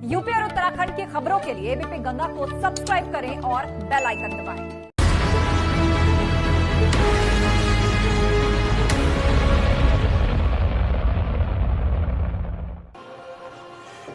UP और उत्तराखंड की खबरों के लिए एबीपी गंगा को सब्सक्राइब करें और बेल आइकन दबाएं।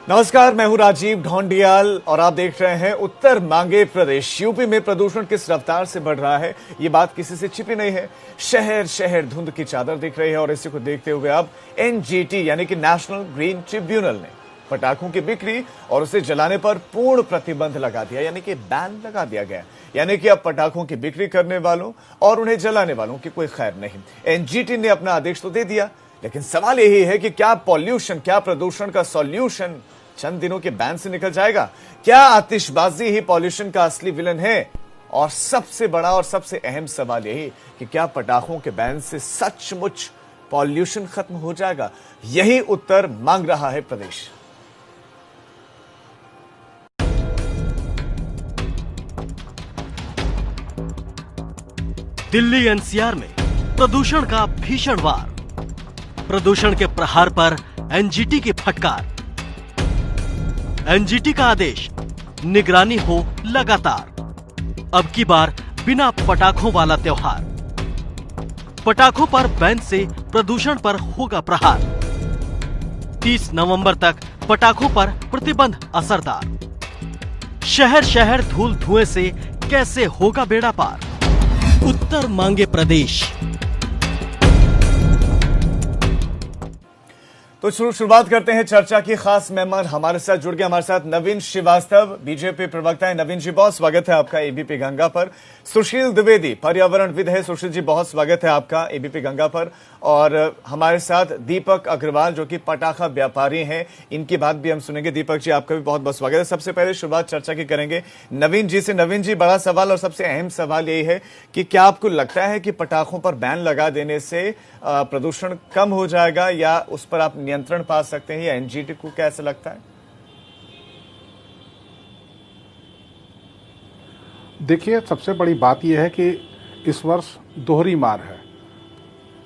नमस्कार, मैं हूं राजीव ढोंडियाल और आप देख रहे हैं उत्तर मांगे प्रदेश। यूपी में प्रदूषण किस रफ्तार से बढ़ रहा है, ये बात किसी से छिपी नहीं है। शहर शहर धुंध की चादर दिख रही है और इसी को देखते हुए अब एनजीटी यानी कि नेशनल ग्रीन ट्रिब्यूनल ने पटाखों की बिक्री और उसे जलाने पर पूर्ण प्रतिबंध लगा दिया, यानी कि बैन लगा दिया गया। यानी कि अब पटाखों की बिक्री करने वालों और उन्हें जलाने वालों की कोई खैर नहीं। एनजीटी ने अपना आदेश तो दे दिया, लेकिन सवाल यही है कि क्या प्रदूषण का सॉल्यूशन चंद दिनों के बैन से निकल जाएगा? क्या आतिशबाजी ही पॉल्यूशन का असली विलन है? और सबसे बड़ा और सबसे अहम सवाल यही कि क्या पटाखों के बैन से सचमुच पॉल्यूशन खत्म हो जाएगा? यही उत्तर मांग रहा है प्रदेश। दिल्ली एनसीआर में प्रदूषण का भीषण वार। प्रदूषण के प्रहार पर एनजीटी की फटकार। एनजीटी का आदेश, निगरानी हो लगातार। अब की बार बिना पटाखों वाला त्योहार। पटाखों पर बैन से प्रदूषण पर होगा प्रहार। 30 नवंबर तक पटाखों पर प्रतिबंध असरदार। शहर शहर धूल धुएं से कैसे होगा बेड़ा पार? उत्तर मांगे प्रदेश। तो शुरुआत करते हैं चर्चा की। खास मेहमान हमारे साथ जुड़ गए, हमारे साथ नवीन श्रीवास्तव, बीजेपी प्रवक्ता है। नवीन जी, बहुत स्वागत है आपका एबीपी गंगा पर। सुशील द्विवेदी, पर्यावरणविद है। सुशील जी, बहुत स्वागत है आपका एबीपी गंगा पर। और हमारे साथ दीपक अग्रवाल, जो कि पटाखा व्यापारी हैं, इनकी बात भी हम सुनेंगे। दीपक जी, आपका भी बहुत बहुत स्वागत है। सबसे पहले शुरुआत चर्चा की करेंगे नवीन जी से। नवीन जी, बड़ा सवाल और सबसे अहम सवाल यही है कि क्या आपको लगता है कि पटाखों पर बैन लगा देने से प्रदूषण कम हो जाएगा या उस पर आप नियंत्रण पा सकते हैं, या एनजीटी को कैसा लगता है? देखिए, सबसे बड़ी बात यह है कि इस वर्ष दोहरी मार है।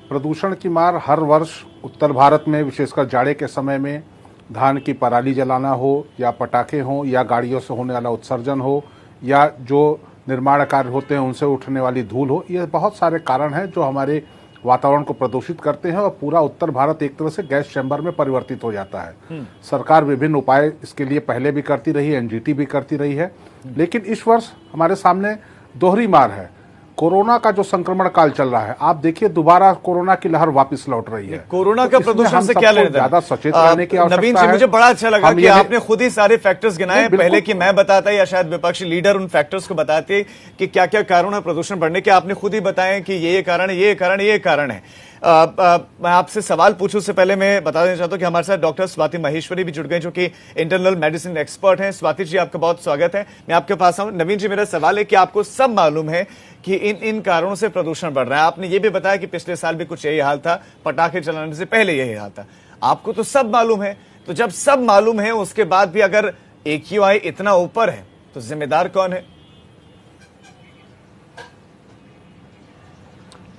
प्रदूषण की मार हर वर्ष उत्तर भारत में, विशेषकर जाड़े के समय में, धान की पराली जलाना हो या पटाखे हो या गाड़ियों से होने वाला उत्सर्जन हो या जो निर्माण कार्य होते हैं उनसे उठने वाली धूल हो, ये बहुत सारे कारण हैं जो हमारे वातावरण को प्रदूषित करते हैं और पूरा उत्तर भारत एक तरह से गैस चैम्बर में परिवर्तित हो जाता है। सरकार विभिन्न उपाय इसके लिए पहले भी करती रही है, एनजीटी भी करती रही है, लेकिन इस वर्ष हमारे सामने दोहरी मार है। कोरोना का जो संक्रमण काल चल रहा है, आप देखिए दोबारा कोरोना की लहर वापस लौट रही है। कोरोना का प्रदूषण से क्या लेना देना? ज्यादा सचेत रहने की आवश्यकता है। नवीन जी, मुझे बड़ा अच्छा लगा कि आपने खुद ही सारे फैक्टर्स गिनाए, पहले कि मैं बताता या शायद विपक्षी लीडर उन फैक्टर्स को बताते कि क्या क्या कारण है प्रदूषण बढ़ने के। आपने खुद ही बताए कि ये कारण है, ये कारण है, ये कारण है। मैं आपसे सवाल पूछूं उससे पहले मैं बता देना चाहता हूं कि हमारे साथ डॉक्टर स्वाति महेश्वरी भी जुड़ गए, जो कि इंटरनल मेडिसिन एक्सपर्ट हैं। स्वाति जी, आपका बहुत स्वागत है। मैं आपके पास आऊं। नवीन जी, मेरा सवाल है कि आपको सब मालूम है कि इन कारणों से प्रदूषण बढ़ रहा है। आपने ये भी बताया कि पिछले साल भी कुछ यही हाल था, पटाखे चलाने से पहले यही हाल था। आपको तो सब मालूम है, तो जब सब मालूम है उसके बाद भी अगर AQI इतना ऊपर है तो जिम्मेदार कौन है?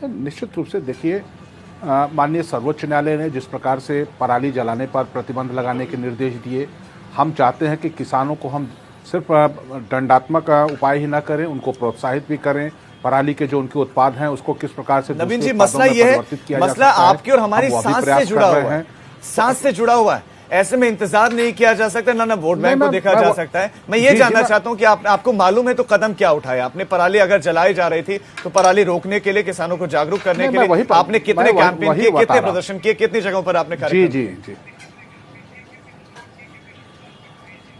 निश्चित रूप से देखिए, माननीय सर्वोच्च न्यायालय ने जिस प्रकार से पराली जलाने पर प्रतिबंध लगाने के निर्देश दिए, हम चाहते हैं कि किसानों को हम सिर्फ दंडात्मक उपाय ही न करें, उनको प्रोत्साहित भी करें। पराली के जो उनके उत्पाद हैं उसको किस प्रकार से नवीन जी, मसला ये है, मसला आपकी और हमारी सांस से जुड़ा हुआ है, सांस से जुड़ा हुआ है। ऐसे में इंतजार नहीं किया जा सकता, ना वोट बैंक को देखा जा सकता है। मैं ये जानना चाहता हूं कि आपको मालूम है तो कदम क्या उठाया आपने? पराली अगर जलाई जा रही थी तो पराली रोकने के लिए, किसानों को जागरूक करने के लिए आपने कितने कैंपेन किए, कितने प्रदर्शन किए, कितनी जगहों पर आपने कार्यक्रम?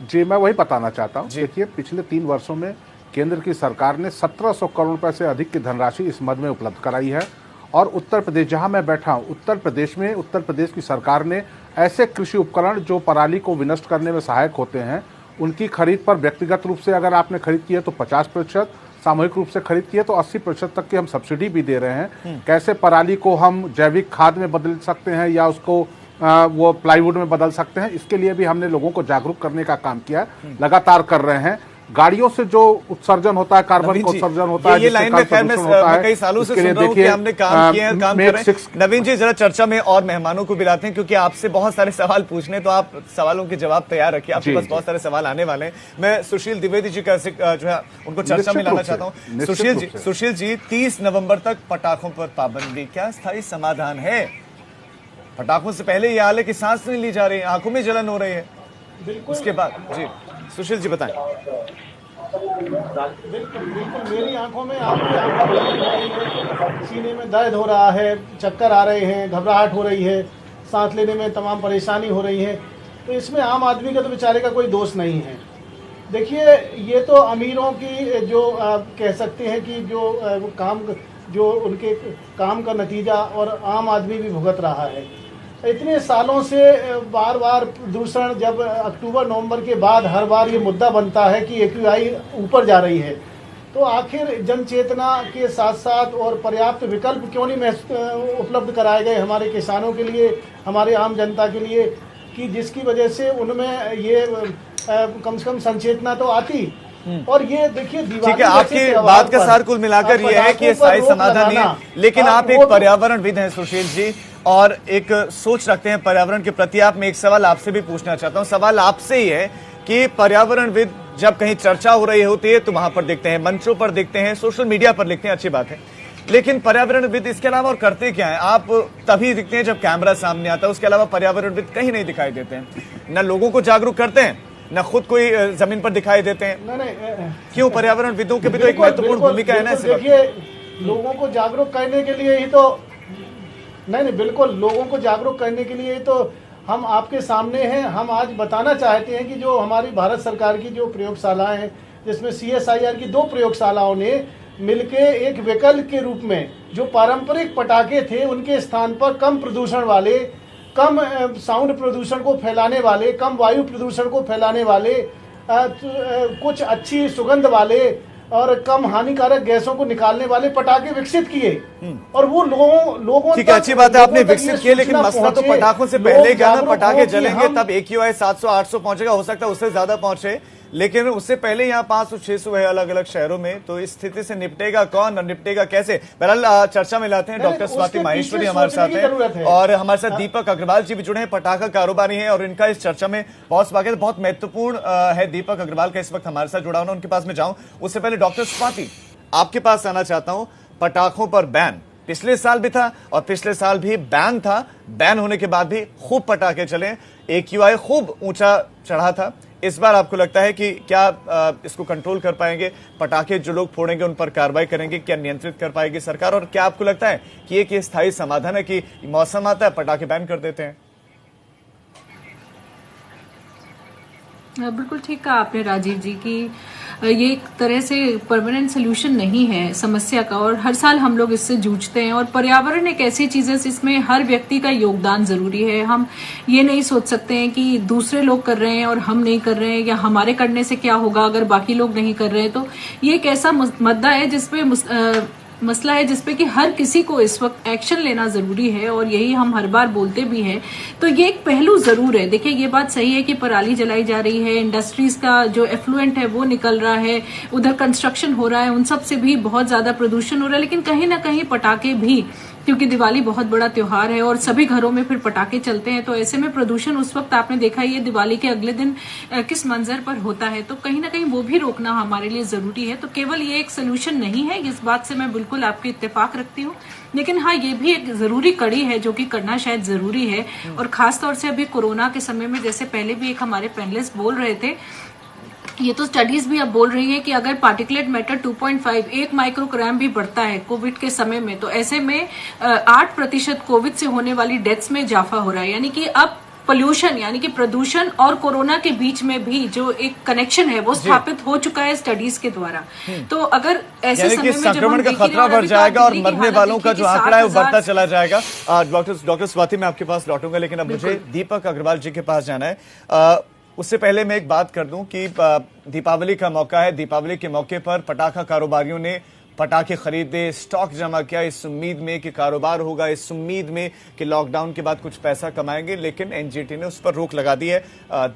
जी, मैं वही बताना चाहता हूं। देखिए, पिछले 3 वर्षों में केंद्र की सरकार ने 1700 करोड़ रुपए से अधिक की धनराशि इस मद में उपलब्ध कराई है। और उत्तर प्रदेश, जहां मैं बैठा हूं, उत्तर प्रदेश में उत्तर प्रदेश की सरकार ने ऐसे कृषि उपकरण जो पराली को विनष्ट करने में सहायक होते हैं, उनकी खरीद पर व्यक्तिगत रूप से अगर आपने खरीद की है तो 50%, सामूहिक रूप से खरीद की है तो 80% तक की हम सब्सिडी भी दे रहे हैं। कैसे पराली को हम जैविक खाद में बदल सकते हैं या उसको वो प्लाईवुड में बदल सकते हैं, इसके लिए भी हमने लोगों को जागरूक करने का काम किया, लगातार कर रहे हैं। गाड़ियों से जो उत्सर्जन होता है, कार्बन का उत्सर्जन होता है, ये लाइन में खैर मैं कई सालों से सुन रहा हूं कि हमने काम किए हैं, काम कर रहे हैं। नवीन जी, जरा चर्चा में और मेहमानों को बुलाते हैं, क्योंकि आपसे बहुत सारे सवाल पूछने, तो आप सवालों के जवाब तैयार रखिए, आपके पास बहुत सारे सवाल आने वाले हैं। मैं सुशील द्विवेदी जी का जो है उनको चर्चा में लाना चाहता हूँ। सुशील जी, 30 नवंबर तक पटाखों पर पाबंदी, क्या स्थायी समाधान है? पटाखों से पहले यह हाल है कि सांस नहीं ली जा रही है, आंखों में जलन हो रही है, उसके बाद जी सुशील जी बताएं। बिल्कुल मेरी आंखों में, आपकी आंखों में सीने में दर्द हो रहा है, चक्कर आ रहे हैं, घबराहट हो रही है, सांस लेने में तमाम परेशानी हो रही है। तो इसमें आम आदमी का तो बेचारे का कोई दोष नहीं है। देखिए, ये तो अमीरों की जो कह सकते हैं कि जो उनके काम का नतीजा और आम आदमी भी भुगत रहा है। इतने सालों से बार बार प्रदूषण, जब अक्टूबर नवंबर के बाद हर बार ये मुद्दा बनता है कि AQI ऊपर जा रही है, तो आखिर जन चेतना के साथ साथ और पर्याप्त विकल्प क्यों नहीं उपलब्ध कराए गए हमारे किसानों के लिए, हमारे आम जनता के लिए, कि जिसकी वजह से उनमें ये कम से कम संचेतना तो आती। और ये देखिए, ठीक है, आपकी बात का सार कुल मिलाकर ये है कि ये स्थायी समाधान नहीं है, लेकिन आप एक पर्यावरणविद हैं सुशील जी, और एक सोच रखते हैं पर्यावरण के प्रति। आप, मैं एक सवाल आपसे भी पूछना चाहता हूं, सवाल आपसे ही है कि पर्यावरणविद जब कहीं चर्चा हो रही होती है तो वहां पर दिखते हैं, मंचों पर दिखते हैं, सोशल मीडिया पर लिखते हैं, अच्छी बात है, लेकिन पर्यावरणविद इसके अलावा और करते क्या है? आप तभी दिखते हैं जब कैमरा सामने आता है, उसके अलावा पर्यावरणविद कहीं नहीं दिखाई देते हैं। न लोगों को जागरूक करते हैं, न खुद कोई जमीन पर दिखाई देते हैं। क्यों? पर्यावरणविदों की भी तो एक महत्वपूर्ण भूमिका है ना। देखिए, लोगों को जागरूक करने के लिए ही तो नहीं, बिल्कुल लोगों को जागरूक करने के लिए तो हम आपके सामने हैं। हम आज बताना चाहते हैं कि जो हमारी भारत सरकार की जो प्रयोगशालाएं हैं, जिसमें CSIR की 2 प्रयोगशालाओं ने मिलके एक विकल्प के रूप में जो पारंपरिक पटाखे थे, उनके स्थान पर कम प्रदूषण वाले, कम साउंड प्रदूषण को फैलाने वाले, कम वायु प्रदूषण को फैलाने वाले, कुछ अच्छी सुगंध वाले और कम हानिकारक गैसों को निकालने वाले पटाखे विकसित किए। और वो लोगों ठीक है, अच्छी बात है, आपने विकसित किए, लेकिन मसला तो पटाखों से पहले क्या ना, पटाखे जलेंगे तब AQI 700-800 पहुंचेगा, हो सकता है उससे ज्यादा पहुंचे, लेकिन उससे पहले यहाँ 500-600 है अलग अलग शहरों में। तो इस स्थिति से निपटेगा कौन और निपटेगा कैसे? बहरहाल चर्चा में लाते हैं डॉक्टर स्वाति माहेश्वरी हमारे साथ हैं, और हमारे साथ दीपक अग्रवाल जी भी जुड़े हैं, पटाखा कारोबारी हैं, और इनका इस चर्चा में बहुत स्वागत है, बहुत महत्वपूर्ण है। दीपक अग्रवाल का इस वक्त हमारे साथ जुड़ा होना, उनके पास में जाऊं उससे पहले डॉक्टर स्वाति आपके पास आना चाहता हूं। पटाखों पर बैन पिछले साल भी था, और पिछले साल भी बैन था, बैन होने के बाद भी खूब पटाखे चले, AQI खूब ऊंचा चढ़ा था। इस बार आपको लगता है कि क्या इसको कंट्रोल कर पाएंगे? पटाखे जो लोग फोड़ेंगे उन पर कार्रवाई करेंगे, क्या नियंत्रित कर पाएगी सरकार? और क्या आपको लगता है कि एक स्थायी समाधान है कि मौसम आता है पटाखे बैन कर देते हैं? बिल्कुल ठीक कहा आपने राजीव जी की ये एक तरह से परमानेंट सोल्यूशन नहीं है समस्या का, और हर साल हम लोग इससे जूझते हैं। और पर्यावरण एक ऐसी चीज है जिसमें हर व्यक्ति का योगदान जरूरी है। हम ये नहीं सोच सकते हैं कि दूसरे लोग कर रहे हैं और हम नहीं कर रहे हैं, या हमारे करने से क्या होगा अगर बाकी लोग नहीं कर रहे हैं। तो ये एक ऐसा मुद्दा है जिसपे मसला है जिसपे कि हर किसी को इस वक्त एक्शन लेना जरूरी है, और यही हम हर बार बोलते भी हैं। तो ये एक पहलू जरूर है। देखिए, ये बात सही है कि पराली जलाई जा रही है, इंडस्ट्रीज का जो एफ्लुएंट है वो निकल रहा है, उधर कंस्ट्रक्शन हो रहा है, उन सब से भी बहुत ज्यादा प्रदूषण हो रहा है। लेकिन कहीं ना कहीं पटाखे भी, क्योंकि दिवाली बहुत बड़ा त्योहार है और सभी घरों में फिर पटाखे चलते हैं, तो ऐसे में प्रदूषण उस वक्त आपने देखा ये दिवाली के अगले दिन किस मंजर पर होता है। तो कहीं ना कहीं वो भी रोकना हमारे लिए जरूरी है। तो केवल ये एक सोल्यूशन नहीं है, इस बात से मैं बिल्कुल आपकी इत्तेफाक रखती हूँ। लेकिन हाँ, ये भी एक जरूरी कड़ी है जो कि करना शायद जरूरी है। और खासतौर से अभी कोरोना के समय में, जैसे पहले भी एक हमारे पैनलिस्ट बोल रहे थे, ये तो स्टडीज भी अब बोल रही है कि अगर पार्टिकुलेट मैटर 2.5 1 माइक्रोग्राम भी बढ़ता है कोविड के समय में, तो ऐसे में 8% कोविड से होने वाली डेथ्स में इजाफा हो रहा है। यानी कि अब पोल्यूशन, यानी कि प्रदूषण और कोरोना के बीच में भी जो एक कनेक्शन है वो स्थापित हो चुका है स्टडीज के द्वारा। तो अगर ऐसे समय में संक्रमण का खतरा बढ़ जाएगा और मरने वालों का जो आंकड़ा है वो बढ़ता चला जाएगा। डॉक्टर स्वाति मैं आपके पास लौटूंगा, लेकिन अब मुझे दीपक अग्रवाल जी के पास जाना है। उससे पहले मैं एक बात कर दूं कि दीपावली का मौका है, दीपावली के मौके पर पटाखा कारोबारियों ने पटाखे खरीदे, स्टॉक जमा किया इस उम्मीद में कि कारोबार होगा, इस उम्मीद में कि लॉकडाउन के बाद कुछ पैसा कमाएंगे, लेकिन एनजीटी ने उस पर रोक लगा दी है।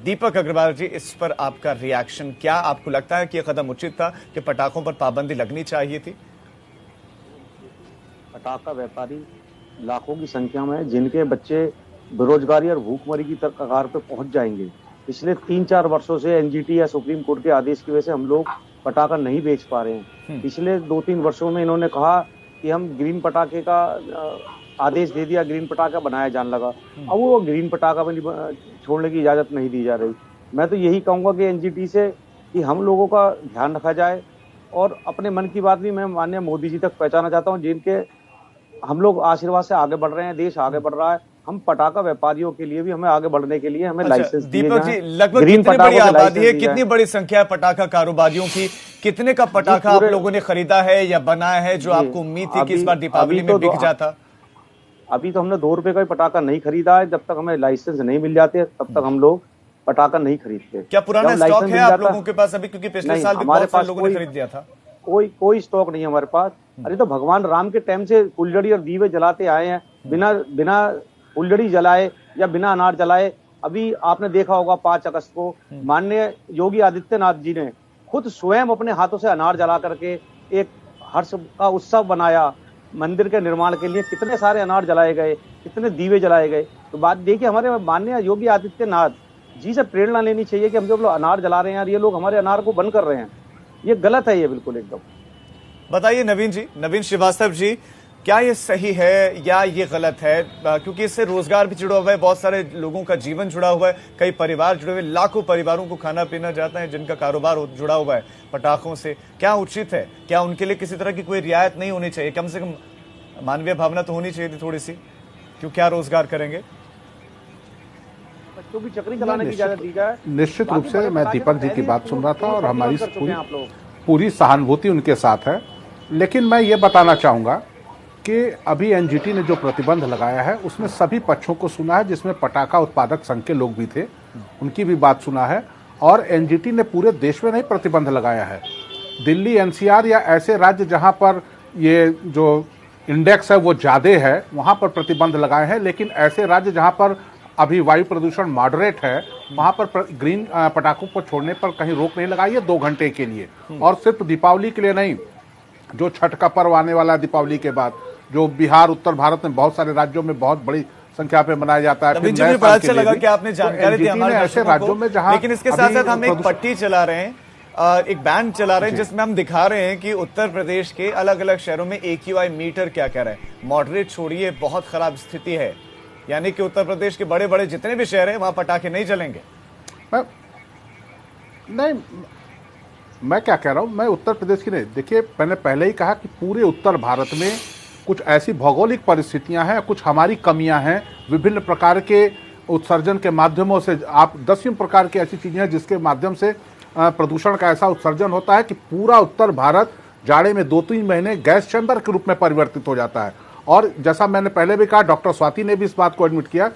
दीपक अग्रवाल जी, इस पर आपका रिएक्शन क्या? आपको लगता है कि यह कदम उचित था कि पटाखों पर पाबंदी लगनी चाहिए थी? पटाखा व्यापारी लाखों की संख्या में, जिनके बच्चे बेरोजगारी और भूखमरी की कगार पर पहुंच जाएंगे। पिछले 3-4 वर्षों से एनजीटी या सुप्रीम कोर्ट के आदेश की वजह से हम लोग पटाखा नहीं बेच पा रहे हैं। पिछले 2-3 वर्षों में इन्होंने कहा कि हम ग्रीन पटाखे का आदेश दे दिया, ग्रीन पटाखा बनाया जाने लगा। अब वो ग्रीन पटाखा भी छोड़ने की इजाजत नहीं दी जा रही। मैं तो यही कहूंगा कि एनजीटी से कि हम लोगों का ध्यान रखा जाए, और अपने मन की बात भी मैं माननीय मोदी जी तक पहुंचाना चाहता हूं, जिनके हम लोग आशीर्वाद से आगे बढ़ रहे हैं, देश आगे बढ़ रहा है। हम पटाखा व्यापारियों के लिए भी हमें आगे बढ़ने के लिए हमें लाइसेंस दीपक जी, लगभग कितनी बड़ी आबादी है, कितनी बड़ी संख्या है पटाखा कारोबारियों की? कितने का पटाखा आप लोगों ने खरीदा है या बनाया है जो आपको उम्मीद थी कि इस बार दीपावली में बिक जाता? अभी तो हमने 2 रुपए का पटाखा नहीं खरीदा है। जब तक हमें लाइसेंस नहीं मिल जाते तब तक हम लोग पटाखा नहीं खरीदते। क्या पुराना स्टॉक है आप लोगों के पास अभी? क्योंकि पिछले साल भी बहुत सारे लोगों ने खरीद दिया था। कोई स्टॉक नहीं है हमारे पास। अरे तो भगवान राम के टाइम से फुलझड़ी और दीवे जलाते आए हैं, बिना फुलझड़ी जलाए या बिना अनार जलाए। अभी आपने देखा होगा 5 अगस्त को माननीय योगी आदित्यनाथ जी ने खुद स्वयं अपने हाथों से अनार जला करके एक हर्ष का उत्सव बनाया। मंदिर के निर्माण के लिए कितने सारे अनार जलाए गए, कितने दीवे जलाए गए। तो बात देखिए, हमारे माननीय योगी आदित्यनाथ जी से प्रेरणा लेनी चाहिए कि हम जो लोग अनार जला रहे हैं यार, ये लोग हमारे अनार को बंद कर रहे हैं। ये गलत है, ये बिल्कुल एकदम। बताइए नवीन जी, नवीन श्रीवास्तव जी, क्या ये सही है या ये गलत है? क्योंकि इससे रोजगार भी जुड़ा हुआ है, बहुत सारे लोगों का जीवन जुड़ा हुआ है, कई परिवार जुड़े हुए, लाखों परिवारों को खाना पीना जाता है जिनका कारोबार जुड़ा हुआ है पटाखों से। क्या उचित है? क्या उनके लिए किसी तरह की कोई रियायत नहीं होनी चाहिए? कम से कम मानवीय भावना तो होनी चाहिए थी थोड़ी सी। क्यों, क्या रोजगार करेंगे? बच्चों की चक्री चलाने की इजाजत दी जाए। निश्चित रूप से मैं दीपक जी की बात सुन रहा था और हमारी पूरी सहानुभूति उनके साथ है। लेकिन मैं ये बताना चाहूँगा कि अभी एनजीटी ने जो प्रतिबंध लगाया है उसमें सभी पक्षों को सुना है, जिसमें पटाखा उत्पादक संघ के लोग भी थे, उनकी भी बात सुना है। और एनजीटी ने पूरे देश में नहीं प्रतिबंध लगाया है। दिल्ली, एनसीआर या ऐसे राज्य जहां पर ये जो इंडेक्स है वो ज़्यादा है, वहां पर प्रतिबंध लगाए हैं। लेकिन ऐसे राज्य जहां पर अभी वायु प्रदूषण मॉडरेट है, वहां पर ग्रीन पटाखों को छोड़ने पर कहीं रोक नहीं लगाई है 2 घंटे के लिए। और सिर्फ दीपावली के लिए नहीं, जो छठ का पर्व आने वाला है दीपावली के बाद, जो बिहार, उत्तर भारत में बहुत सारे राज्यों में बहुत बड़ी संख्या पे मनाया जाता है। मुझे बड़ा अच्छा लगा कि आपने जानकारी दी हमारे ऐसे राज्यों में जहां, लेकिन इसके साथ साथ हम एक पट्टी चला रहे हैं, एक बैंड चला रहे हैं जिसमें हम दिखा रहे हैं कि उत्तर प्रदेश के अलग अलग शहरों में AQI मीटर क्या कह रहे हैं। मॉडरेट छोड़िए, बहुत खराब स्थिति है। यानी कि उत्तर प्रदेश के बड़े बड़े जितने भी शहर हैं वहां पटाखे नहीं चलेंगे। मैं क्या कह रहा हूं, मैं उत्तर प्रदेश की नहीं। देखिए, मैंने पहले ही कहा कि पूरे उत्तर भारत में कुछ ऐसी भौगोलिक परिस्थितियां हैं, कुछ हमारी कमियां हैं। विभिन्न प्रकार के उत्सर्जन के माध्यमों से, आप 10 प्रकार की ऐसी चीजें हैं जिसके माध्यम से प्रदूषण का ऐसा उत्सर्जन होता है कि पूरा उत्तर भारत जाड़े में 2-3 महीने गैस चैम्बर के रूप में परिवर्तित हो जाता है। और जैसा मैंने पहले भी कहा, डॉक्टर स्वाति ने भी इस बात को एडमिट किया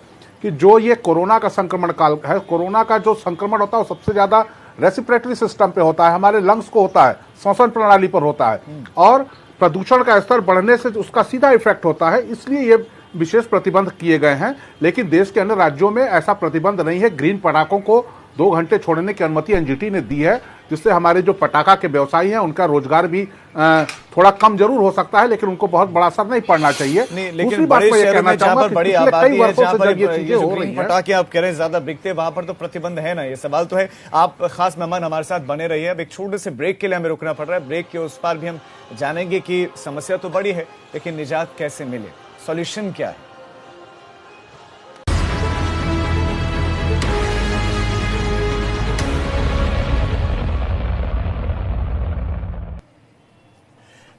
कि जो ये कोरोना का संक्रमण काल है, कोरोना का जो संक्रमण होता है वो सबसे ज्यादा रेस्पिरेटरी सिस्टम पे होता है, हमारे लंग्स को होता है, श्वसन प्रणाली पर होता है। और प्रदूषण का स्तर बढ़ने से उसका सीधा इफेक्ट होता है, इसलिए ये विशेष प्रतिबंध किए गए हैं। लेकिन देश के अन्य राज्यों में ऐसा प्रतिबंध नहीं है। ग्रीन पटाखों को 2 घंटे छोड़ने की अनुमति एनजीटी ने दी है, जिससे हमारे जो पटाखा के व्यवसायी हैं उनका रोजगार भी थोड़ा कम जरूर हो सकता है, लेकिन उनको बहुत बड़ा असर नहीं पड़ना चाहिए। लेकिन बड़े शहरों में जहां पर बड़ी आबादी है, जहां पर ये चीजें हो रही हैं, पटाखे आप कह रहे हैं ज्यादा बिकते, वहां पर तो प्रतिबंध है ना। ये सवाल तो है। आप खास मेहमान हमारे साथ बने रहिए। अब एक छोटे से ब्रेक के लिए हमें रुकना पड़ रहा है। ब्रेक के उस पार भी हम जानेंगे कि समस्या तो बड़ी है, लेकिन निजात कैसे मिले, सॉल्यूशन क्या है।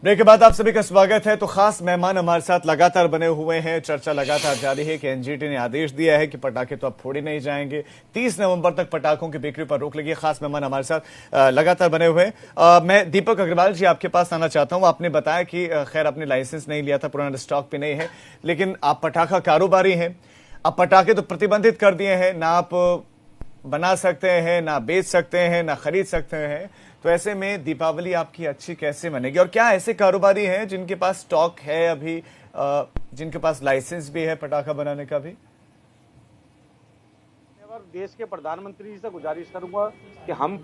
ब्रेक के बाद आप सभी का स्वागत है। तो खास मेहमान हमारे साथ लगातार बने हुए हैं। चर्चा लगातार जारी है कि एनजीटी ने आदेश दिया है कि पटाखे तो अब फोड़े नहीं जाएंगे। 30 नवंबर तक पटाखों की बिक्री पर रोक लगी। खास मेहमान हमारे साथ लगातार बने हुए हैं। मैं दीपक अग्रवाल जी आपके पास आना चाहता हूं। आपने बताया कि खैर आपने लाइसेंस नहीं लिया था, पुराना स्टॉक भी नहीं है, लेकिन आप पटाखा कारोबारी हैं। अब पटाखे तो प्रतिबंधित कर दिए हैं ना, आप बना सकते हैं, ना बेच सकते हैं, ना खरीद सकते हैं। तो ऐसे में दीपावली आपकी अच्छी कैसे मनेगी? और क्या ऐसे कारोबारी हैं जिनके पास स्टॉक है अभी, जिनके पास लाइसेंस भी है पटाखा बनाने का भी? देश के प्रधानमंत्री जी से गुजारिश करूंगा कि हम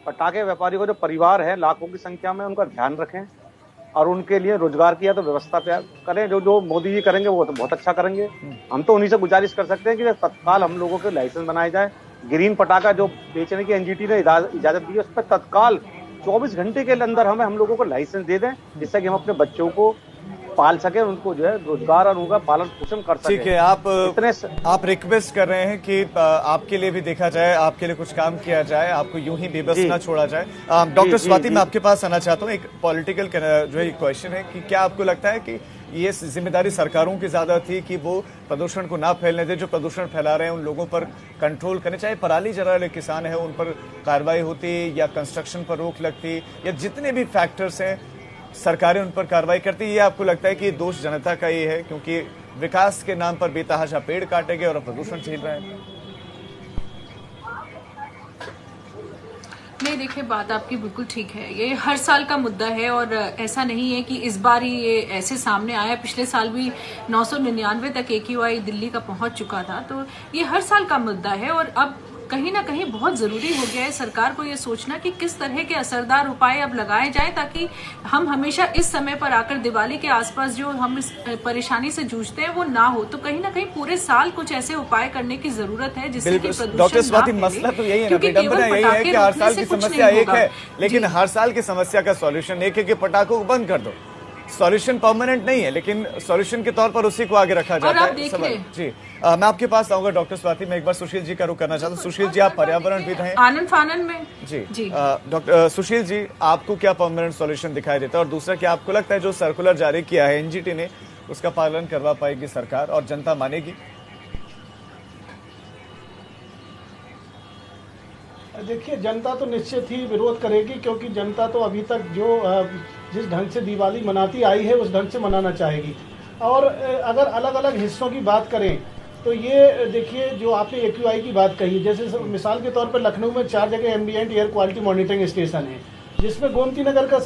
पटाखे व्यापारियों का जो परिवार है लाखों की संख्या में, उनका ध्यान रखें और उनके लिए रोजगार की तो व्यवस्था करें। जो मोदी जी करेंगे वो तो बहुत अच्छा करेंगे। हम तो उन्हीं से गुजारिश कर सकते हैं कि तत्काल हम लोगों के लाइसेंस बनाए जाए। ग्रीन पटाखा जो बेचने की एनजीटी ने इजाजत दी है, उस पर तत्काल 24 घंटे के अंदर हम लोगों को लाइसेंस दे दें, जिससे कि हम अपने बच्चों को पाल सके, उनको जो है रोजगार और उनका पालन पोषण कर सके। ठीक है, आप रिक्वेस्ट कर रहे हैं कि आपके लिए भी देखा जाए, आपके लिए कुछ काम किया जाए, आपको यूं ही बेबस ना छोड़ा जाए। डॉक्टर स्वाति, मैं आपके पास आना चाहता हूं। एक पॉलिटिकल जो है क्वेश्चन है कि क्या आपको लगता है कि ये जिम्मेदारी सरकारों की ज्यादा थी कि वो प्रदूषण को ना फैलने दे, जो प्रदूषण फैला रहे हैं उन लोगों पर कंट्रोल करने, चाहे पराली जला रहे किसान है उन पर कार्रवाई होती या कंस्ट्रक्शन पर रोक लगती या जितने भी फैक्टर्स हैं सरकारें उन पर कार्रवाई करती? ये आपको लगता है कि दोष जनता का ही है क्योंकि विकास के नाम पर बेतहाशा पेड़ काटे गए और प्रदूषण झेल रहे हैं? नहीं, देखिए, बात आपकी बिल्कुल ठीक है। ये हर साल का मुद्दा है और ऐसा नहीं है कि इस बार ही ये ऐसे सामने आया। पिछले साल भी 999 तक AQI दिल्ली का पहुंच चुका था। तो ये हर साल का मुद्दा है और अब कहीं ना कहीं बहुत जरूरी हो गया है सरकार को ये सोचना कि किस तरह के असरदार उपाय अब लगाए जाएं ताकि हम हमेशा इस समय पर आकर दिवाली के आसपास जो हम इस परेशानी से जूझते हैं वो ना हो। तो कहीं ना कहीं पूरे साल कुछ ऐसे उपाय करने की जरूरत है जिससे कि प्रदूषण डॉक्टर स्वाति, मसला तो यही है ना, विडंबना यही है कि हर साल की समस्या एक है, लेकिन हर साल की समस्या का सॉल्यूशन एक है कि पटाखों को बंद कर दो। सॉल्यूशन परमानेंट नहीं है, लेकिन सॉल्यूशन के तौर पर उसी को आगे रखा जाता है। जी, मैं आपके पास आऊंगा डॉक्टर स्वाति। मैं एक बार सुशील जी का रुख करना चाहता हूँ। सुशील जी, आप पर्यावरणविद हैं, आनंद फानन में। जी डॉक्टर सुशील जी, आपको क्या परमानेंट सॉल्यूशन दिखाई देता है? और दूसरा, क्या आपको लगता है जो सर्कुलर जारी किया है एनजीटी ने, उसका पालन करवा पाएगी सरकार और जनता मानेगी? देखिए, जनता तो निश्चित ही विरोध करेगी क्योंकि जनता तो अभी तक जिस ढंग से दिवाली मनाती आई है उस ढंग से मनाना चाहेगी। और अगर अलग अलग हिस्सों की बात करें तो ये देखिए, जो आपने AQI की बात कही, जैसे मिसाल के तौर पर लखनऊ में 4 जगह ambient air quality monitoring station है, जिसमें गोमती नगर का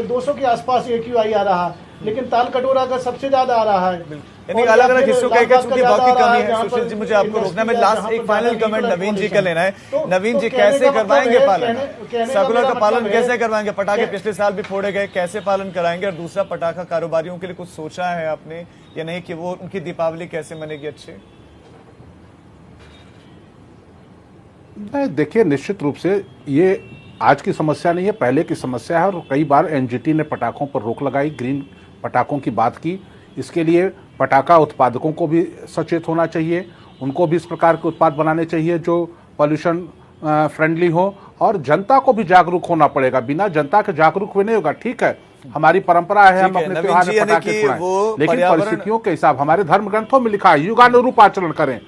200 के आसपास AQI आ रहा, लेकिन ताल कटोरा का सबसे ज्यादा आ रहा है। यानी अलग अलग हिस्सों का एक चूंकि बहुत की कमी है। सुशील जी, मुझे आपको रोकना है। मैं लास्ट एक फाइनल कमेंट नवीन जी का लेना है। नवीन जी, कैसे करवाएंगे पालन? सर्कुलर का पालन कैसे करवाएंगे? पटाखे पिछले साल भी फोड़े गए, कैसे पालन कराएंगे? और दूसरा, पटाखा कारोबारियों के लिए कुछ सोचा है आपने या नहीं कि वो उनकी दीपावली कैसे मनेगी अच्छी? नहीं, देखिए, निश्चित रूप से ये आज की समस्या नहीं है, पहले की समस्या है और कई बार एनजीटी ने पटाखों पर रोक लगाई, ग्रीन पटाखों की बात की। इसके लिए पटाखा उत्पादकों को भी सचेत होना चाहिए, उनको भी इस प्रकार के उत्पाद बनाने चाहिए जो पॉल्यूशन फ्रेंडली हो, और जनता को भी जागरूक होना पड़ेगा। बिना जनता के जागरूक हुए नहीं होगा। ठीक है, हमारी परंपरा है हम अपने त्योहार में पटाखे छुड़ाएं, लेकिन परिस्थितियों के हिसाब, हमारे धर्म ग्रंथों में लिखा है युगानुरूप आचरण करें।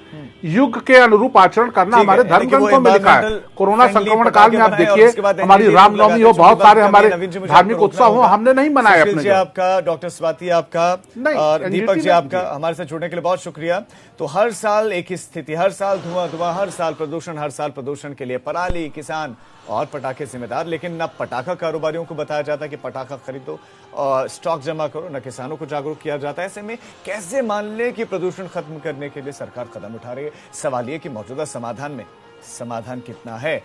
युग के अनुरूप आचरण करना हमारे धर्म ग्रंथों में लिखा है। कोरोना संक्रमण काल में आप देखिए, हमारी रामनवमी हो, बहुत सारे हमारे धार्मिक उत्सव हो, हमने नहीं मनाए अपने। आपका, डॉक्टर स्वाति आपका और दीपक जी आपका हमारे साथ जुड़ने के लिए बहुत शुक्रिया। तो हर साल एक ही स्थिति, हर साल धुआं, हर साल प्रदूषण, हर साल प्रदूषण के लिए पराली, किसान और पटाखे जिम्मेदार। लेकिन न पटाखा कारोबारियों को बताया जाता कि पटाखा खरीदो और स्टॉक जमा करो, न किसानों को जागरूक किया जाता है। ऐसे में कैसे मान ले कि प्रदूषण खत्म करने के लिए सरकार कदम उठा रही है? सवाल ये कि मौजूदा समाधान में समाधान कितना है?